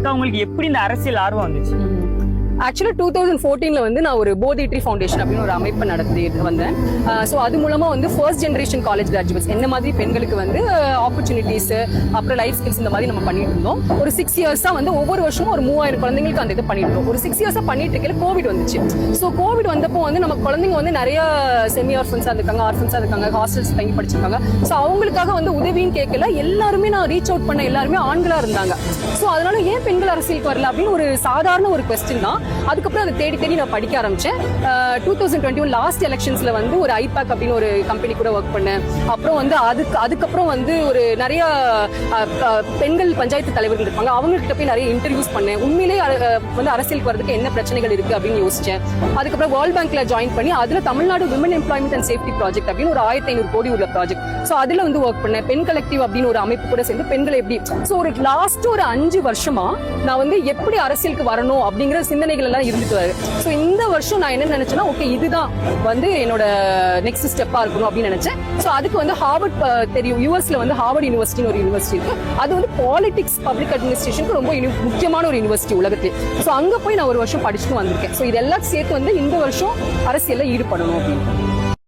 அக்கா உங்களுக்கு எப்படி இந்த அரசியல் ஆர்வம் வந்துச்சு? ஆக்சுவலா 2014 வந்து நான் ஒரு போதி ட்ரீ ஃபவுண்டேஷன் அப்படின்னு ஒரு அமைப்பு நடத்தி வந்தேன். ஸோ அது மூலமா வந்து ஃபர்ஸ்ட் ஜெனரேஷன் காலேஜ் கிராஜுவேட்ஸ் என்ன மாதிரி பெண்களுக்கு வந்து ஆப்பர்ச்சுனிட்டிஸ் அப்புறம் லைஃப் ஸ்கில்ஸ் இந்த மாதிரி நம்ம பண்ணிட்டு இருந்தோம். ஒரு 6 இயர்ஸா வந்து ஒவ்வொரு வருஷமும் ஒரு 3000 குழந்தைங்களுக்கு அந்த இது பண்ணிட்டு இருந்தோம். ஒரு 6 இயர்ஸா பண்ணிட்டு இருக்கல கோவிட் வந்துச்சு. ஸோ கோவிட் வந்தப்போ வந்து நம்ம குழந்தைங்க வந்து நிறைய செமி ஆர்ஃபன்ஸா இருக்காங்க, ஆர்ஃபன்ஸா இருக்காங்க, ஹாஸ்டல்ஸ் தங்கி படிச்சிருக்காங்க. ஸோ அவங்களுக்காக வந்து உதவின்னு கேட்கல, எல்லாருமே நான் ரீச் அவுட் பண்ண எல்லாருமே ஆண்களா இருந்தாங்க. ஸோ அதனால ஏன் பெண்கள் அரசியலுக்கு வரல அப்படின்னு ஒரு சாதாரண ஒரு கொஸ்டின் தான். அதுக்கப்புறம் அதை தேடி தேடி நான் படிக்க ஆரம்பிச்சேன். 2021 லாஸ்ட் எலெக்ஷன்ஸ்ல வந்து ஒரு ஐபேக் அப்படின்னு ஒரு கம்பெனி கூட ஒர்க் பண்ணேன். அப்புறம் வந்து அதுக்கப்புறம் வந்து ஒரு நிறைய பெண்கள் பஞ்சாயத்து தலைவர்கள் இருப்பாங்க, அவங்க கிட்ட போய் நிறைய இன்டர்வியூஸ் பண்ணேன். உண்மையிலே வந்து அரசியலுக்கு வரதுக்கு என்ன பிரச்சனைகள் இருக்கு அப்படின்னு யோசிச்சேன். அதுக்கப்புறம் வேர்ல்ட் பேங்க்ல ஜாயின் பண்ணி அதுல Tamil Nadu women employment and safety project அப்படின்னு ஒரு 1500 கோடி உள்ள ப்ராஜெக்ட். ஸோ அதுல வந்து ஒர்க் பண்ணேன். பெண் கலெக்டிவ் அப்படின்னு ஒரு அமைப்பு கூட சேர்ந்து பெண்களை எப்படி ஒரு லாஸ்ட் ஒரு 5 வருஷமா நான் வந்து எப்படி அரசியலுக்கு வரணும் அப்படிங்கிற சிந்தனைகள் எல்லாம் இருந்துட்டு வருது. ஸோ இந்த வருஷம் நான் என்ன நினைச்சேன்னா, ஓகே இதுதான் வந்து என்னோட நெக்ஸ்ட் ஸ்டெப்பா இருக்கணும் அப்படின்னு நினைச்சேன். ஸோ அதுக்கு வந்து ஹார்வர்ட் தெரியும், யூஎஸ்ல வந்து ஹார்வர்ட் யூனிவர்சிட்டின்னு ஒரு யூனிவர்சிட்டி இருக்கு. அது வந்து பாலிடிக்ஸ் பப்ளிக் அட்மினிஸ்ட்ரேஷனுக்கு ரொம்ப முக்கியமான ஒரு யூனிவர்சிட்டி உலகத்திலே. ஸோ அங்க போய் நான் ஒரு வருஷம் படிச்சுட்டு வந்திருக்கேன். ஸோ இதெல்லாம் சேர்த்து வந்து இந்த வருஷம் அரசியல்ல ஈடுபடணும் அப்படின்னு.